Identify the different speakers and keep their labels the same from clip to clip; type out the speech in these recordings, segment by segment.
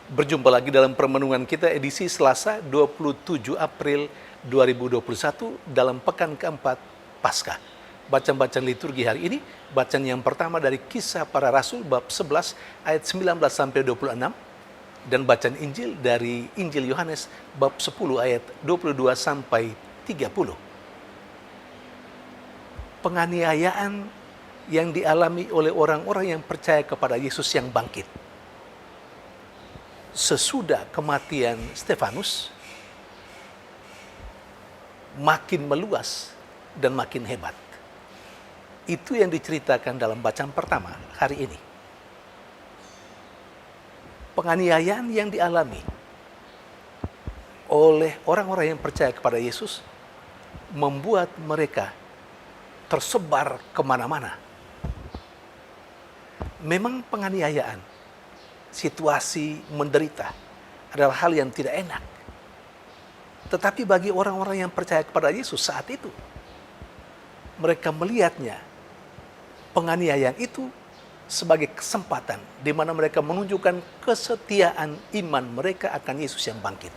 Speaker 1: Berjumpa lagi dalam permenungan kita edisi Selasa 27 April 2021 dalam pekan keempat Paskah. Bacaan-bacaan liturgi hari ini, bacaan yang pertama dari Kisah Para Rasul bab 11 ayat 19 sampai 26 dan bacaan Injil dari Injil Yohanes bab 10 ayat 22 sampai 30. Penganiayaan yang dialami oleh orang-orang yang percaya kepada Yesus yang bangkit. Sesudah kematian Stefanus, makin meluas dan makin hebat. Itu yang diceritakan dalam bacaan pertama hari ini. Penganiayaan yang dialami oleh orang-orang yang percaya kepada Yesus membuat mereka tersebar kemana-mana. Memang penganiayaan, situasi menderita adalah hal yang tidak enak. Tetapi bagi orang-orang yang percaya kepada Yesus saat itu, mereka melihatnya, penganiayaan itu sebagai kesempatan di mana mereka menunjukkan kesetiaan iman mereka akan Yesus yang bangkit.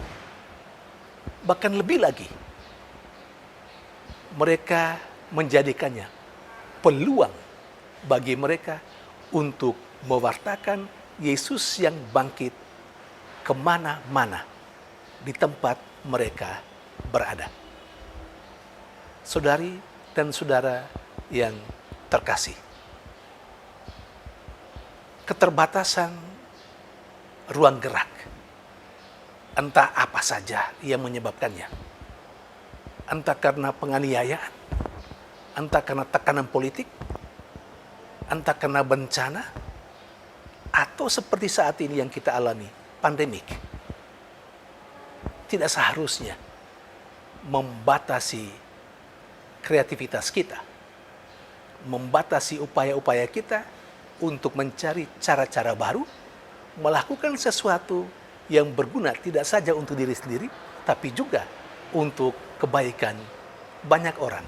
Speaker 1: Bahkan lebih lagi, mereka menjadikannya peluang bagi mereka untuk mewartakan Yesus yang bangkit kemana-mana di tempat mereka berada. Saudari dan saudara yang terkasih, keterbatasan ruang gerak, entah apa saja yang menyebabkannya, entah karena penganiayaan, entah karena tekanan politik, entah karena bencana, atau seperti saat ini yang kita alami, pandemik, tidak seharusnya membatasi kreativitas kita, membatasi upaya-upaya kita untuk mencari cara-cara baru, melakukan sesuatu yang berguna tidak saja untuk diri sendiri, tapi juga untuk kebaikan banyak orang.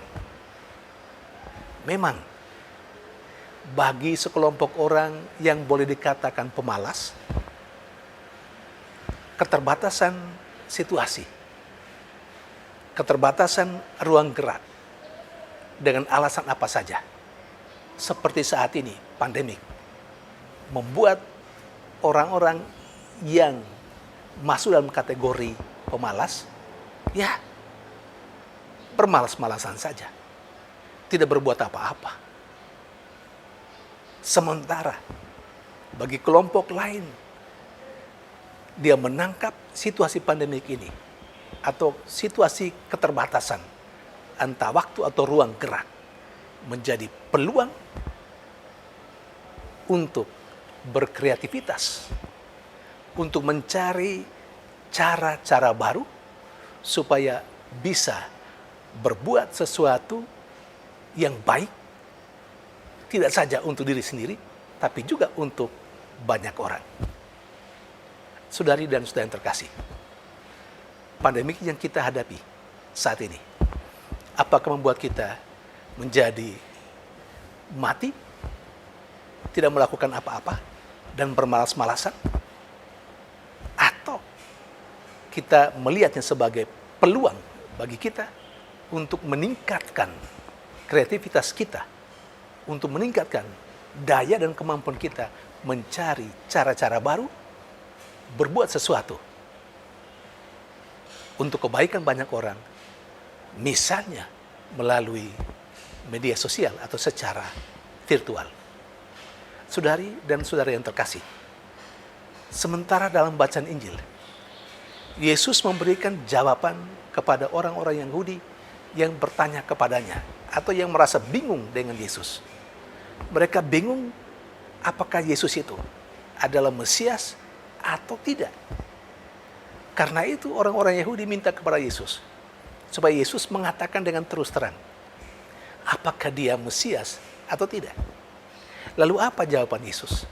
Speaker 1: Memang, bagi sekelompok orang yang boleh dikatakan pemalas, keterbatasan situasi, keterbatasan ruang gerak, dengan alasan apa saja, seperti saat ini, pandemik, membuat orang-orang yang masuk dalam kategori pemalas, ya, bermalas-malasan saja, tidak berbuat apa-apa. Sementara bagi kelompok lain, dia menangkap situasi pandemik ini atau situasi keterbatasan entah waktu atau ruang gerak menjadi peluang untuk berkreativitas, untuk mencari cara-cara baru supaya bisa berbuat sesuatu yang baik, tidak saja untuk diri sendiri, tapi juga untuk banyak orang. Saudari dan saudara yang terkasih, pandemik yang kita hadapi saat ini, apakah membuat kita menjadi mati, tidak melakukan apa-apa, dan bermalas-malasan? Atau kita melihatnya sebagai peluang bagi kita untuk meningkatkan kreativitas kita, untuk meningkatkan daya dan kemampuan kita mencari cara-cara baru, berbuat sesuatu untuk kebaikan banyak orang, misalnya melalui media sosial atau secara virtual. Saudari dan saudara yang terkasih, sementara dalam bacaan Injil, Yesus memberikan jawaban kepada orang-orang Yahudi yang bertanya kepadanya atau yang merasa bingung dengan Yesus. Mereka bingung apakah Yesus itu adalah Mesias atau tidak. Karena itu orang-orang Yahudi minta kepada Yesus supaya Yesus mengatakan dengan terus terang apakah dia Mesias atau tidak. Lalu apa jawaban Yesus?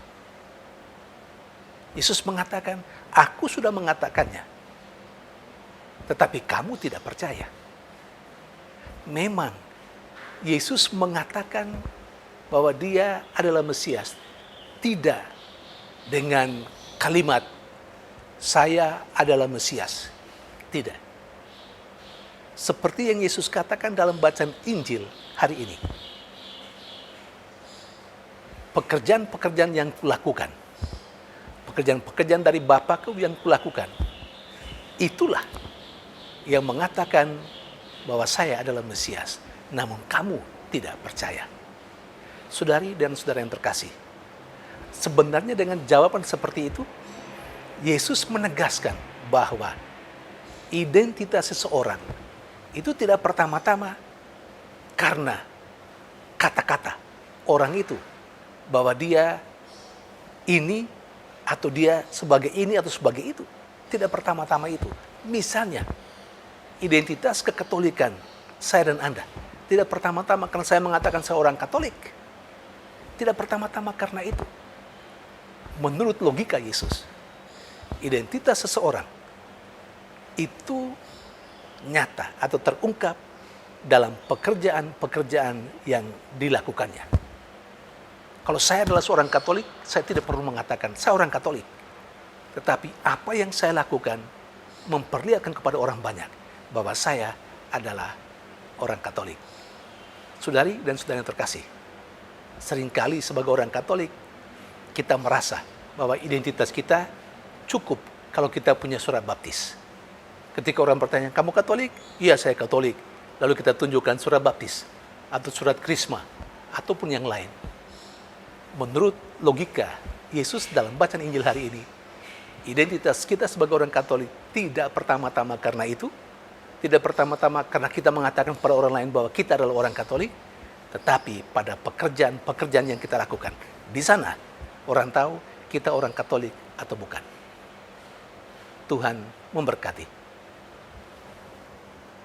Speaker 1: Yesus mengatakan, aku sudah mengatakannya, tetapi kamu tidak percaya. Memang Yesus mengatakan bahwa dia adalah Mesias tidak dengan kalimat saya adalah Mesias. Tidak. Seperti yang Yesus katakan dalam bacaan Injil hari ini. Pekerjaan-pekerjaan yang kulakukan, pekerjaan-pekerjaan dari Bapakku yang kulakukan, itulah yang mengatakan bahwa saya adalah Mesias. Namun kamu tidak percaya. Saudari dan saudara yang terkasih, sebenarnya dengan jawaban seperti itu, Yesus menegaskan bahwa identitas seseorang itu tidak pertama-tama karena kata-kata orang itu, bahwa dia ini atau dia sebagai ini atau sebagai itu. Tidak pertama-tama itu. Misalnya, identitas kekatolikan saya dan Anda tidak pertama-tama karena saya mengatakan saya orang Katolik. Tidak pertama-tama karena itu. Menurut logika Yesus, identitas seseorang itu nyata atau terungkap dalam pekerjaan-pekerjaan yang dilakukannya. Kalau saya adalah seorang Katolik, saya tidak perlu mengatakan saya orang Katolik. Tetapi apa yang saya lakukan memperlihatkan kepada orang banyak bahwa saya adalah orang Katolik. Saudari dan saudara yang terkasih, seringkali sebagai orang Katolik, kita merasa bahwa identitas kita cukup kalau kita punya surat baptis. Ketika orang bertanya, kamu Katolik? Iya, saya Katolik. Lalu kita tunjukkan surat baptis, atau surat krisma, ataupun yang lain. Menurut logika Yesus dalam bacaan Injil hari ini, identitas kita sebagai orang Katolik tidak pertama-tama karena itu, tidak pertama-tama karena kita mengatakan kepada orang lain bahwa kita adalah orang Katolik, tetapi pada pekerjaan-pekerjaan yang kita lakukan. Di sana orang tahu kita orang Katolik atau bukan. Tuhan memberkati.